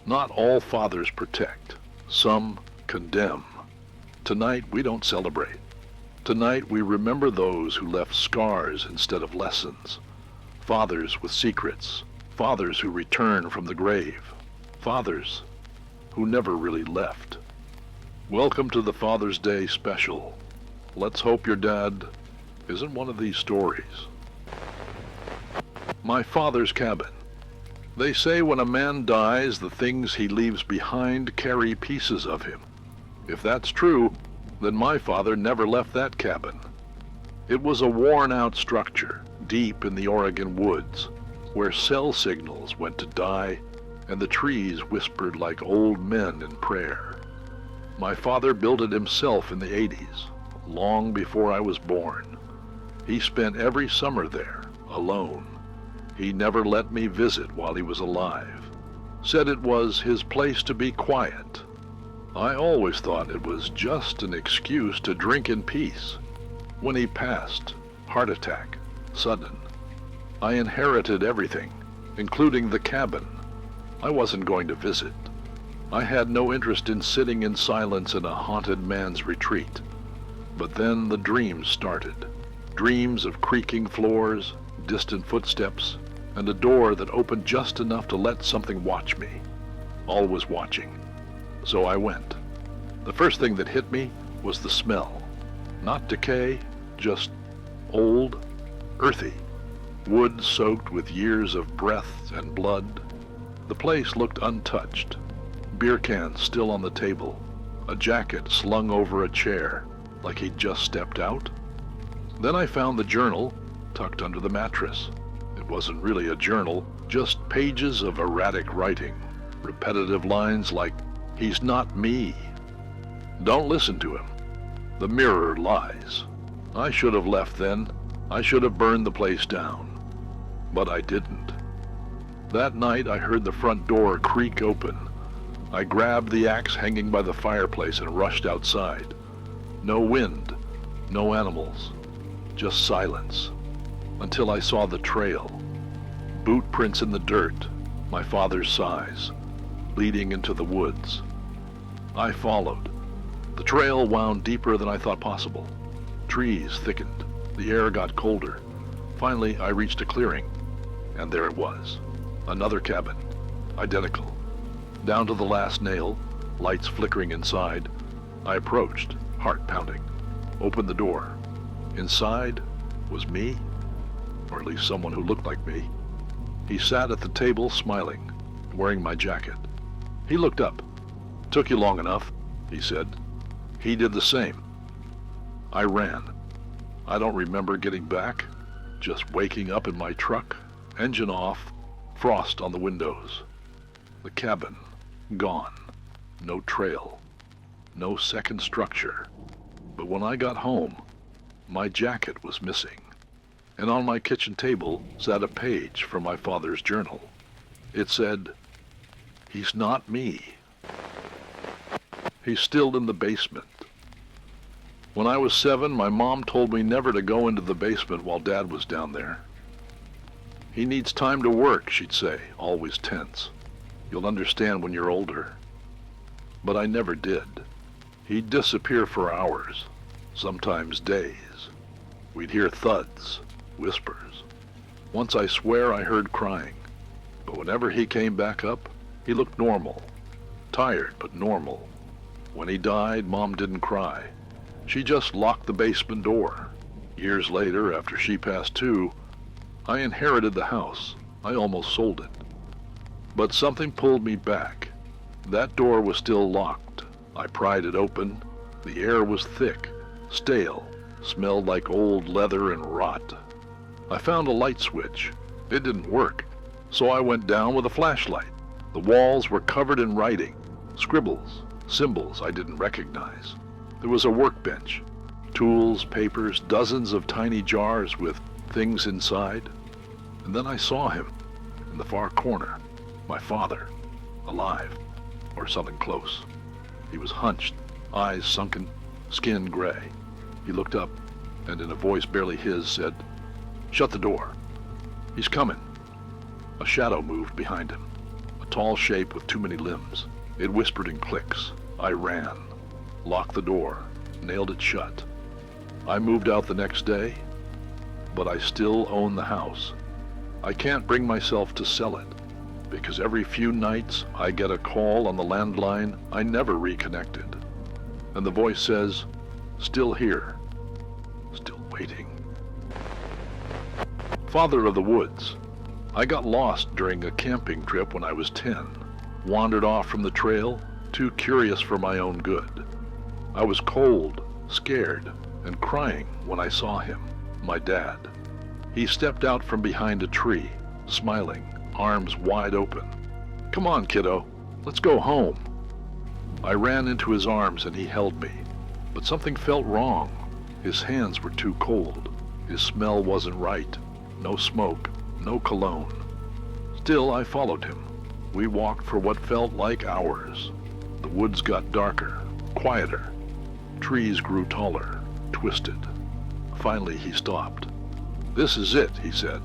Not all fathers protect. Some condemn. Tonight we don't celebrate. Tonight we remember those who left scars instead of lessons. Fathers with secrets. Fathers who return from the grave. Fathers who never really left. Welcome to the Father's Day special. Let's hope your dad isn't one of these stories. My father's cabin. They say when a man dies, the things he leaves behind carry pieces of him. If that's true, then my father never left that cabin. It was a worn-out structure deep in the Oregon woods, where cell signals went to die and the trees whispered like old men in prayer. My father built it himself in the 80s, long before I was born. He spent every summer there, alone. He never let me visit while he was alive. Said it was his place to be quiet. I always thought it was just an excuse to drink in peace. When he passed, heart attack, sudden, I inherited everything, including the cabin. I wasn't going to visit. I had no interest in sitting in silence in a haunted man's retreat. But then the dreams started. Dreams of creaking floors, distant footsteps, and a door that opened just enough to let something watch me. Always watching. So I went. The first thing that hit me was the smell. Not decay, just old, earthy. Wood soaked with years of breath and blood. The place looked untouched. Beer cans still on the table. A jacket slung over a chair, like he'd just stepped out. Then I found the journal tucked under the mattress. It wasn't really a journal, just pages of erratic writing. Repetitive lines like, "He's not me." Don't listen to him. The mirror lies. I should have left then. I should have burned the place down. But I didn't. That night I heard the front door creak open. I grabbed the axe hanging by the fireplace and rushed outside. No wind, no animals, just silence. Until I saw the trail. Boot prints in the dirt, my father's size, leading into the woods. I followed. The trail wound deeper than I thought possible. Trees thickened. The air got colder. Finally, I reached a clearing, and there it was. Another cabin, identical. Down to the last nail, lights flickering inside. I approached, heart pounding. Opened the door. Inside was me, or at least someone who looked like me. He sat at the table smiling, wearing my jacket. He looked up. "Took you long enough," he said. He did the same. I ran. I don't remember getting back, just waking up in my truck, engine off, frost on the windows. The cabin, gone. No trail. No second structure. But when I got home, my jacket was missing. And on my kitchen table sat a page from my father's journal. It said, "He's not me. He's still in the basement." When I was 7, my mom told me never to go into the basement while Dad was down there. "He needs time to work," she'd say, always tense. "You'll understand when you're older." But I never did. He'd disappear for hours, sometimes days. We'd hear thuds, whispers. Once I swear I heard crying. But whenever he came back up, he looked normal. Tired, but normal. When he died, Mom didn't cry. She just locked the basement door. Years later, after she passed too, I inherited the house. I almost sold it. But something pulled me back. That door was still locked. I pried it open. The air was thick, stale, smelled like old leather and rot. I found a light switch. It didn't work, so I went down with a flashlight. The walls were covered in writing, scribbles, symbols I didn't recognize. There was a workbench, tools, papers, dozens of tiny jars with things inside. And then I saw him in the far corner, my father, alive, or something close. He was hunched, eyes sunken, skin gray. He looked up and in a voice barely his said, "Shut the door. He's coming." A shadow moved behind him, a tall shape with too many limbs. It whispered in clicks. I ran, locked the door, nailed it shut. I moved out the next day, but I still own the house. I can't bring myself to sell it, because every few nights I get a call on the landline I never reconnected. And the voice says, still here, still waiting. Father of the Woods. I got lost during a camping trip when I was 10. Wandered off from the trail, too curious for my own good. I was cold, scared, and crying when I saw him, my dad. He stepped out from behind a tree, smiling, arms wide open. Come on, kiddo, let's go home. I ran into his arms and he held me, but something felt wrong. His hands were too cold. His smell wasn't right. No smoke, no cologne. Still, I followed him. We walked for what felt like hours. The woods got darker, quieter. Trees grew taller, twisted. Finally, he stopped. This is it, he said.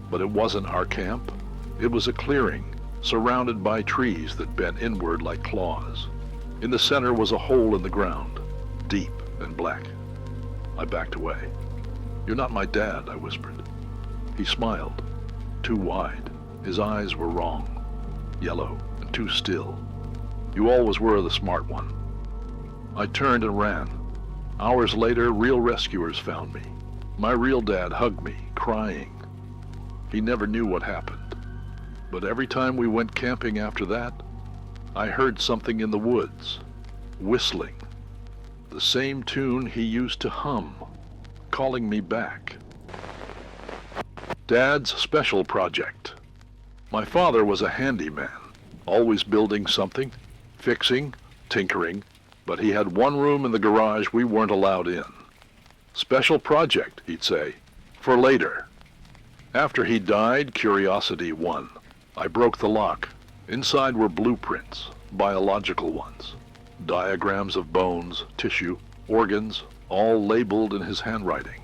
But it wasn't our camp. It was a clearing, surrounded by trees that bent inward like claws. In the center was a hole in the ground, deep and black. I backed away. You're not my dad, I whispered. He smiled, too wide. His eyes were wrong, yellow and too still. You always were the smart one. I turned and ran. Hours later, real rescuers found me. My real dad hugged me, crying. He never knew what happened. But every time we went camping after that, I heard something in the woods, whistling. The same tune he used to hum, calling me back. Dad's special project. My father was a handyman, always building something, fixing, tinkering, but he had one room in the garage we weren't allowed in. Special project, he'd say, for later. After he died, curiosity won. I broke the lock. Inside were blueprints, biological ones, diagrams of bones, tissue, organs, all labeled in his handwriting.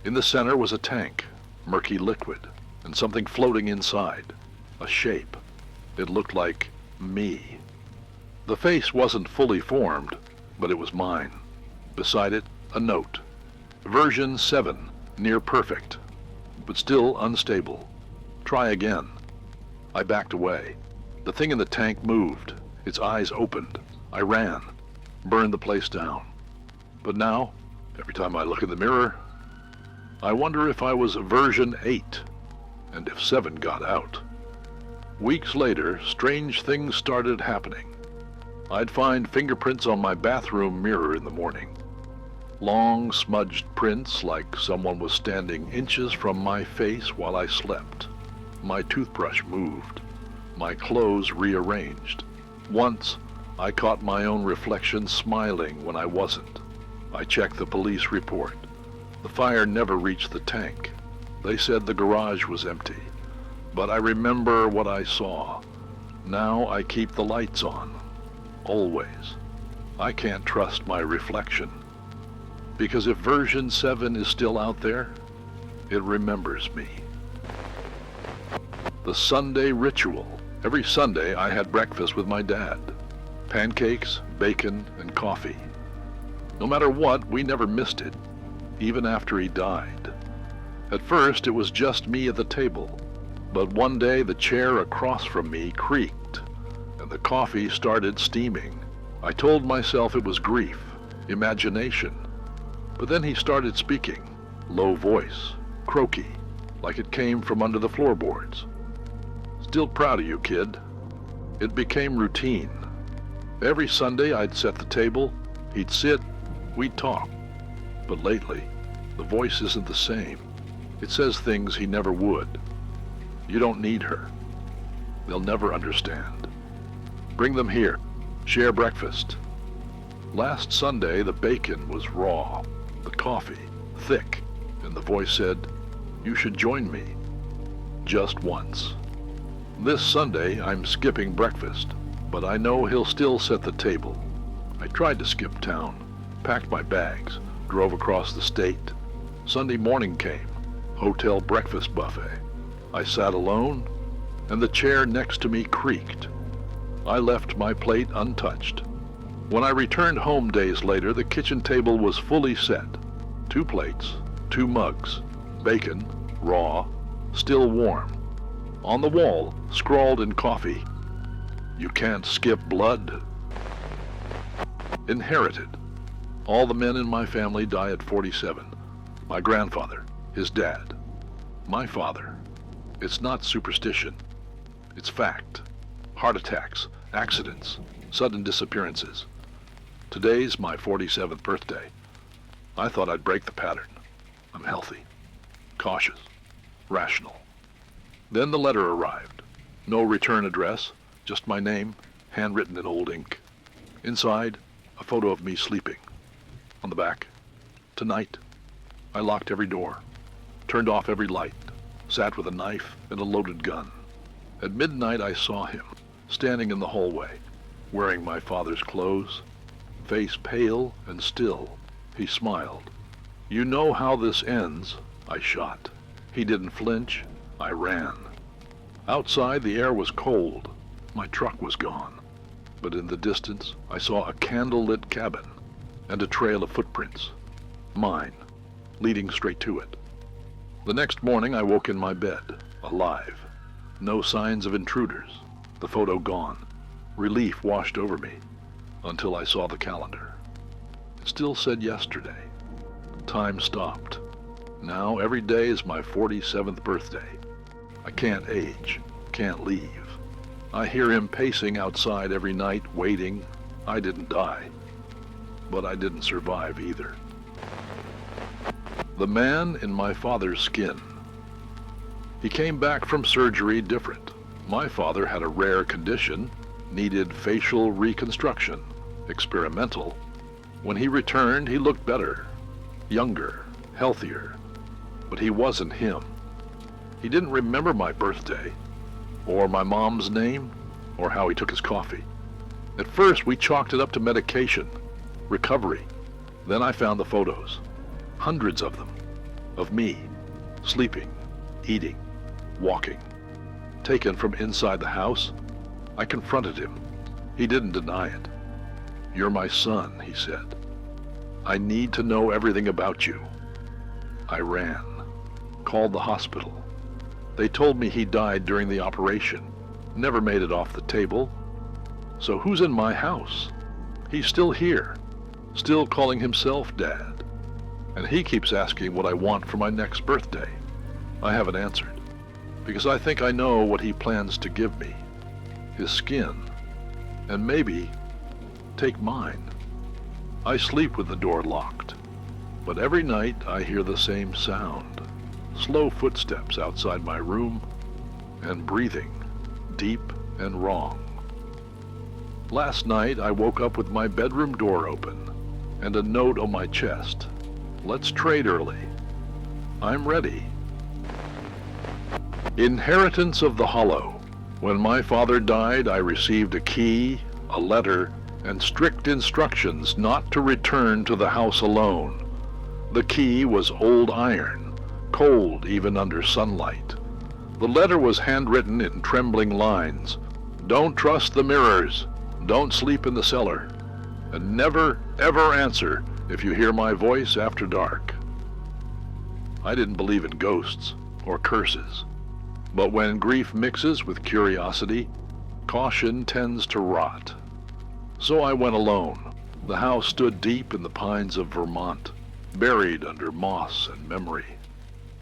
In the center was a tank, murky liquid, and something floating inside, a shape. It looked like me. The face wasn't fully formed, but it was mine. Beside it, a note. Version 7, near perfect, but still unstable. Try again. I backed away. The thing in the tank moved. Its eyes opened. I ran, burned the place down. But now, every time I look in the mirror, I wonder if I was version 8, and if 7 got out. Weeks later, strange things started happening. I'd find fingerprints on my bathroom mirror in the morning. Long, smudged prints like someone was standing inches from my face while I slept. My toothbrush moved. My clothes rearranged. Once, I caught my own reflection smiling when I wasn't. I checked the police report. The fire never reached the tank. They said the garage was empty. But I remember what I saw. Now I keep the lights on. Always. I can't trust my reflection. Because if version 7 is still out there, it remembers me. The Sunday ritual. Every Sunday I had breakfast with my dad. Pancakes, bacon, and coffee. No matter what, we never missed it, even after he died. At first, it was just me at the table, but one day the chair across from me creaked, and the coffee started steaming. I told myself it was grief, imagination, but then he started speaking, low voice, croaky, like it came from under the floorboards. Still proud of you, kid. It became routine. Every Sunday I'd set the table, he'd sit, we'd talk. But lately, the voice isn't the same. It says things he never would. You don't need her. They'll never understand. Bring them here. Share breakfast. Last Sunday, the bacon was raw, the coffee thick, and the voice said, you should join me. Just once. This Sunday, I'm skipping breakfast, but I know he'll still set the table. I tried to skip town, packed my bags, drove across the state. Sunday morning came, hotel breakfast buffet. I sat alone, and the chair next to me creaked. I left my plate untouched. When I returned home days later, the kitchen table was fully set. 2 plates, 2 mugs, bacon, raw, still warm. On the wall, scrawled in coffee, "You can't skip blood." Inherited. All the men in my family die at 47. My grandfather, his dad, my father. It's not superstition. It's fact. Heart attacks, accidents, sudden disappearances. Today's my 47th birthday. I thought I'd break the pattern. I'm healthy, cautious, rational. Then the letter arrived. No return address, just my name, handwritten in old ink. Inside, a photo of me sleeping. On the back, "Tonight." I locked every door, turned off every light, sat with a knife and a loaded gun. At midnight I saw him, standing in the hallway, wearing my father's clothes, face pale and still. He smiled. "You know how this ends." I shot. He didn't flinch. I ran. Outside the air was cold. My truck was gone. But in the distance I saw a candle-lit cabin and a trail of footprints. Mine, leading straight to it. The next morning I woke in my bed, alive. No signs of intruders. The photo gone. Relief washed over me until I saw the calendar. It still said yesterday. Time stopped. Now every day is my 47th birthday. I can't age, can't leave. I hear him pacing outside every night, waiting. I didn't die, but I didn't survive either. The man in my father's skin. He came back from surgery different. My father had a rare condition, needed facial reconstruction, experimental. When he returned, he looked better, younger, healthier, but he wasn't him. He didn't remember my birthday, or my mom's name, or how he took his coffee. At first, we chalked it up to medication, recovery. Then I found the photos, hundreds of them, of me, sleeping, eating, walking, taken from inside the house. I confronted him. He didn't deny it. "You're my son," he said. "I need to know everything about you." I ran, called the hospital. They told me he died during the operation, never made it off the table. So who's in my house? He's still here, still calling himself Dad. And he keeps asking what I want for my next birthday. I haven't answered, because I think I know what he plans to give me. His skin, and maybe take mine. I sleep with the door locked, but every night I hear the same sound. Slow footsteps outside my room, and breathing, deep and wrong. Last night I woke up with my bedroom door open, and a note on my chest. "Let's trade early. I'm ready." Inheritance of the Hollow. When my father died, I received a key, a letter, and strict instructions not to return to the house alone. The key was old iron, cold even under sunlight. The letter was handwritten in trembling lines. "Don't trust the mirrors. Don't sleep in the cellar. And never, ever answer if you hear my voice after dark." I didn't believe in ghosts or curses. But when grief mixes with curiosity, caution tends to rot. So I went alone. The house stood deep in the pines of Vermont, buried under moss and memory.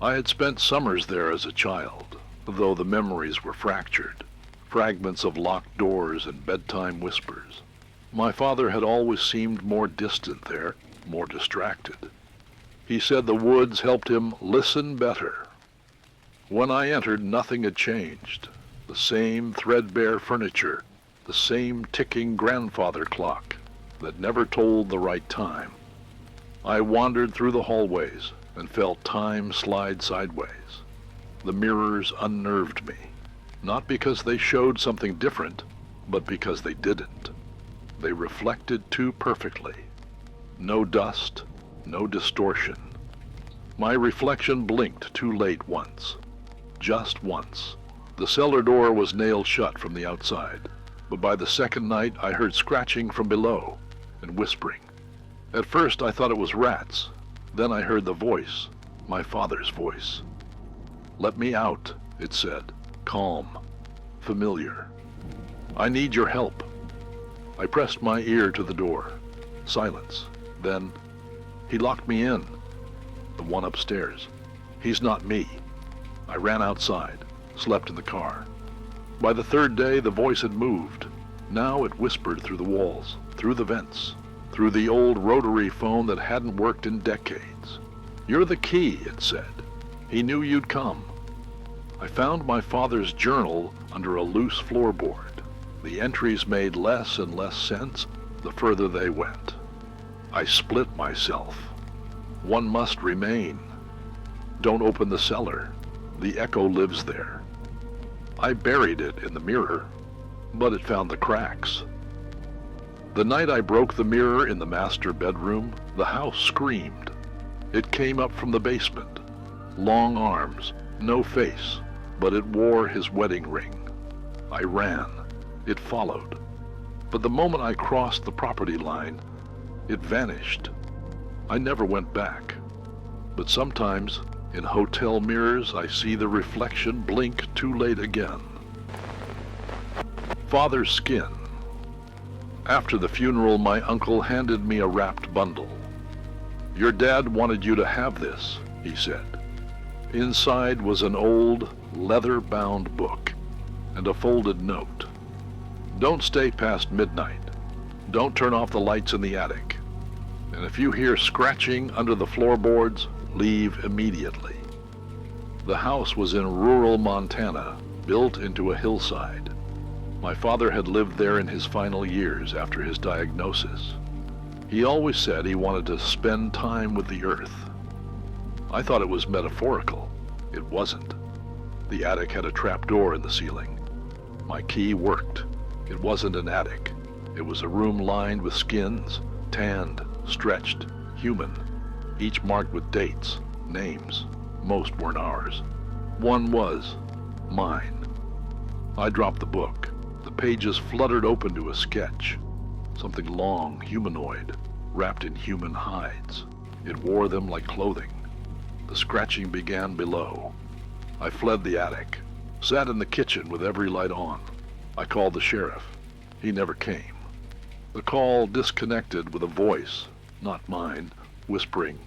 I had spent summers there as a child, though the memories were fractured, fragments of locked doors and bedtime whispers. My father had always seemed more distant there, more distracted. He said the woods helped him listen better. When I entered, nothing had changed. The same threadbare furniture, the same ticking grandfather clock that never told the right time. I wandered through the hallways and felt time slide sideways. The mirrors unnerved me, not because they showed something different, but because they didn't. They reflected too perfectly. No dust, no distortion. My reflection blinked too late once. Just once. The cellar door was nailed shut from the outside, but by the second night I heard scratching from below and whispering. At first I thought it was rats. Then I heard the voice, my father's voice. "Let me out," it said, calm, familiar. "I need your help." I pressed my ear to the door. Silence. Then, "He locked me in." The one upstairs. "He's not me." I ran outside, slept in the car. By the third day, the voice had moved. Now it whispered through the walls, through the vents, through the old rotary phone that hadn't worked in decades. "You're the key," it said. "He knew you'd come." I found my father's journal under a loose floorboard. The entries made less and less sense the further they went. I split myself. One must remain. Don't open the cellar. The echo lives there. I buried it in the mirror, but it found the cracks. The night I broke the mirror in the master bedroom, the house screamed. It came up from the basement. Long arms, no face, but it wore his wedding ring. I ran. It followed. But the moment I crossed the property line, it vanished. I never went back. But sometimes, in hotel mirrors, I see the reflection blink too late again. Father's skin. After the funeral, my uncle handed me a wrapped bundle. "Your dad wanted you to have this," he said. Inside was an old, leather-bound book and a folded note. "Don't stay past midnight. Don't turn off the lights in the attic. And if you hear scratching under the floorboards, leave immediately." The house was in rural Montana, built into a hillside. My father had lived there in his final years after his diagnosis. He always said he wanted to spend time with the earth. I thought it was metaphorical. It wasn't. The attic had a trapdoor in the ceiling. My key worked. It wasn't an attic. It was a room lined with skins, tanned, stretched, human, each marked with dates, names. Most weren't ours. One was mine. I dropped the book. The pages fluttered open to a sketch. Something long, humanoid, wrapped in human hides. It wore them like clothing. The scratching began below. I fled the attic, sat in the kitchen with every light on. I called the sheriff. He never came. The call disconnected with a voice, not mine, whispering,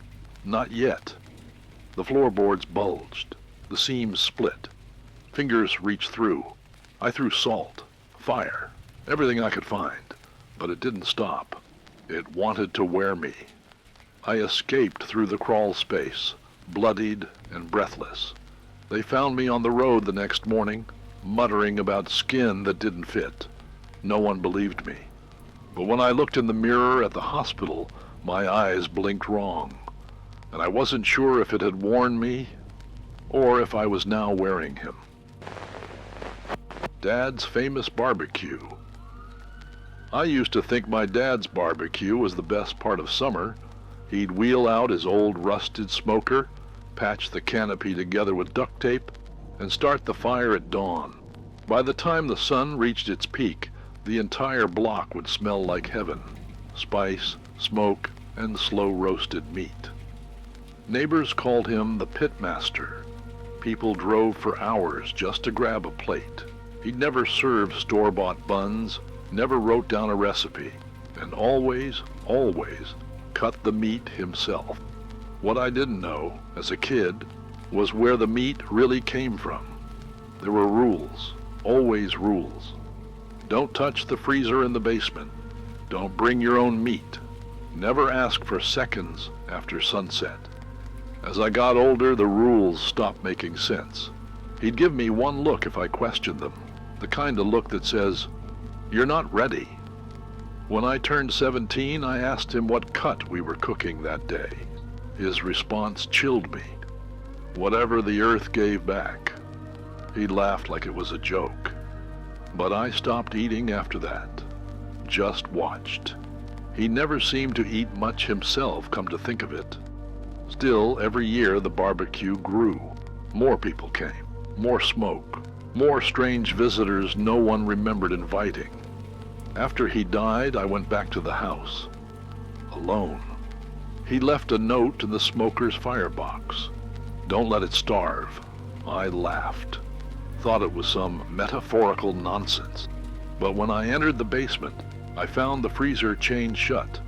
"Not yet." The floorboards bulged. The seams split. Fingers reached through. I threw salt, fire, everything I could find, but it didn't stop. It wanted to wear me. I escaped through the crawl space, bloodied and breathless. They found me on the road the next morning, muttering about skin that didn't fit. No one believed me. But when I looked in the mirror at the hospital, my eyes blinked wrong, and I wasn't sure if it had worn me or if I was now wearing him. Dad's famous barbecue. I used to think my dad's barbecue was the best part of summer. He'd wheel out his old rusted smoker, patch the canopy together with duct tape, and start the fire at dawn. By the time the sun reached its peak, the entire block would smell like heaven. Spice, smoke, and slow-roasted meat. Neighbors called him the pitmaster. People drove for hours just to grab a plate. He'd never served store-bought buns, never wrote down a recipe, and always cut the meat himself. What I didn't know, as a kid, was where the meat really came from. There were rules, always rules. Don't touch the freezer in the basement. Don't bring your own meat. Never ask for seconds after sunset. As I got older, the rules stopped making sense. He'd give me one look if I questioned them, the kind of look that says, "You're not ready." When I turned 17, I asked him what cut we were cooking that day. His response chilled me. Whatever the earth gave back. He laughed like it was a joke. But I stopped eating after that. Just watched. He never seemed to eat much himself, come to think of it. Still, every year the barbecue grew. More people came. More smoke. More strange visitors no one remembered inviting. After he died, I went back to the house. Alone. He left a note in the smoker's firebox. Don't let it starve. I laughed. Thought it was some metaphorical nonsense. But when I entered the basement, I found the freezer chained shut,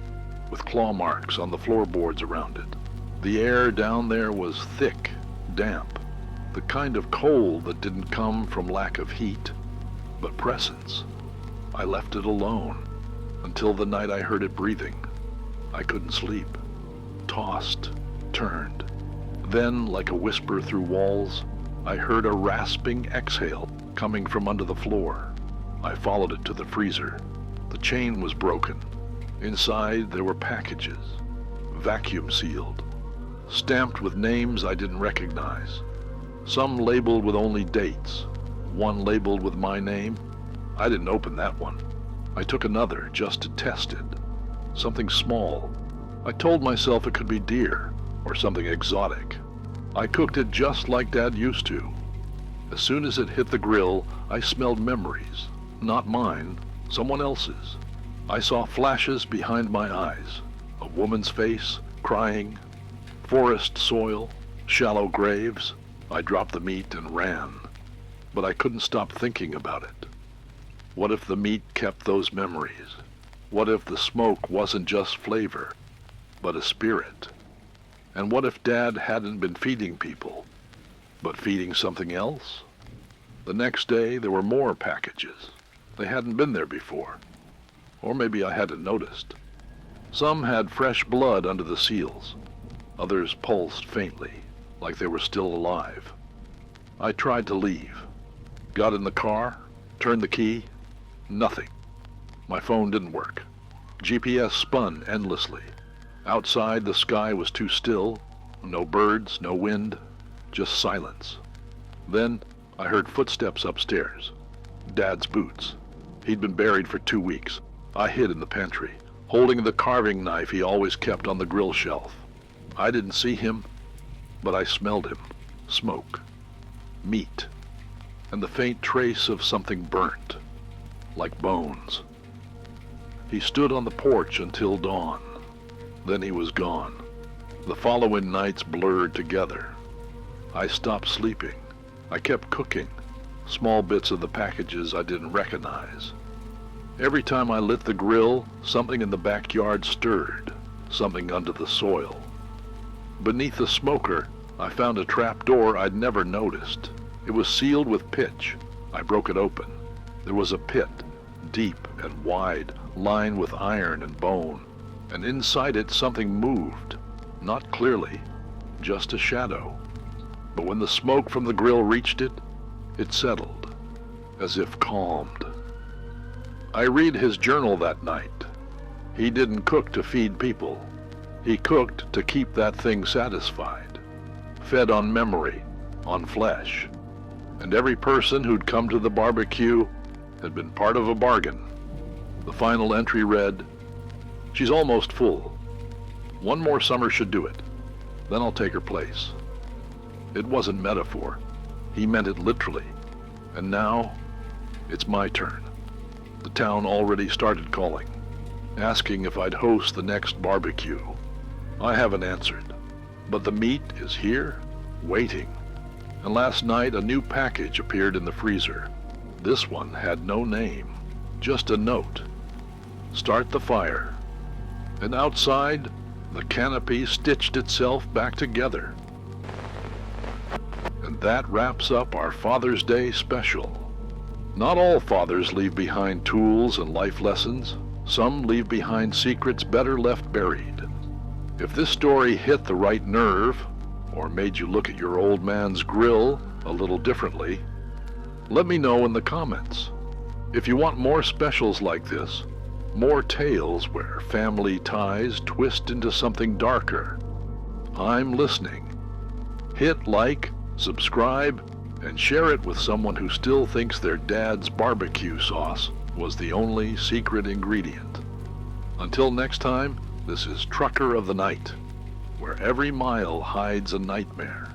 with claw marks on the floorboards around it. The air down there was thick, damp, the kind of cold that didn't come from lack of heat, but presence. I left it alone until the night I heard it breathing. I couldn't sleep. Tossed, turned. Then, like a whisper through walls, I heard a rasping exhale coming from under the floor. I followed it to the freezer. The chain was broken. Inside there were packages, vacuum sealed, stamped with names I didn't recognize. Some labeled with only dates, one labeled with my name. I didn't open that one. I took another just to test it. Something small. I told myself it could be deer or something exotic. I cooked it just like Dad used to. As soon as it hit the grill, I smelled memories, not mine, someone else's. I saw flashes behind my eyes, a woman's face, crying, forest soil, shallow graves. I dropped the meat and ran, but I couldn't stop thinking about it. What if the meat kept those memories? What if the smoke wasn't just flavor, but a spirit? And what if Dad hadn't been feeding people, but feeding something else? The next day there were more packages. They hadn't been there before. Or maybe I hadn't noticed. Some had fresh blood under the seals. Others pulsed faintly, like they were still alive. I tried to leave. Got in the car, turned the key. Nothing. My phone didn't work. GPS spun endlessly. Outside, the sky was too still. No birds, no wind, just silence. Then I heard footsteps upstairs. Dad's boots. He'd been buried for 2 weeks. I hid in the pantry, holding the carving knife he always kept on the grill shelf. I didn't see him, but I smelled him. Smoke. Meat. And the faint trace of something burnt, like bones. He stood on the porch until dawn. Then he was gone. The following nights blurred together. I stopped sleeping. I kept cooking. Small bits of the packages I didn't recognize. Every time I lit the grill, something in the backyard stirred, something under the soil. Beneath the smoker, I found a trap door I'd never noticed. It was sealed with pitch. I broke it open. There was a pit, deep and wide, lined with iron and bone, and inside it something moved, not clearly, just a shadow. But when the smoke from the grill reached it, it settled, as if calmed. I read his journal that night. He didn't cook to feed people. He cooked to keep that thing satisfied, fed on memory, on flesh. And every person who'd come to the barbecue had been part of a bargain. The final entry read, "She's almost full. One more summer should do it. Then I'll take her place." It wasn't metaphor. He meant it literally. And now, it's my turn. The town already started calling, asking if I'd host the next barbecue. I haven't answered, but the meat is here, waiting. And last night a new package appeared in the freezer. This one had no name, just a note. Start the fire. And outside, the canopy stitched itself back together. And that wraps up our Father's Day special. Not all fathers leave behind tools and life lessons. Some leave behind secrets better left buried. If this story hit the right nerve, or made you look at your old man's grill a little differently, let me know in the comments. If you want more specials like this, more tales where family ties twist into something darker, I'm listening. Hit like, subscribe, and share it with someone who still thinks their dad's barbecue sauce was the only secret ingredient. Until next time, this is Trucker of the Night, where every mile hides a nightmare.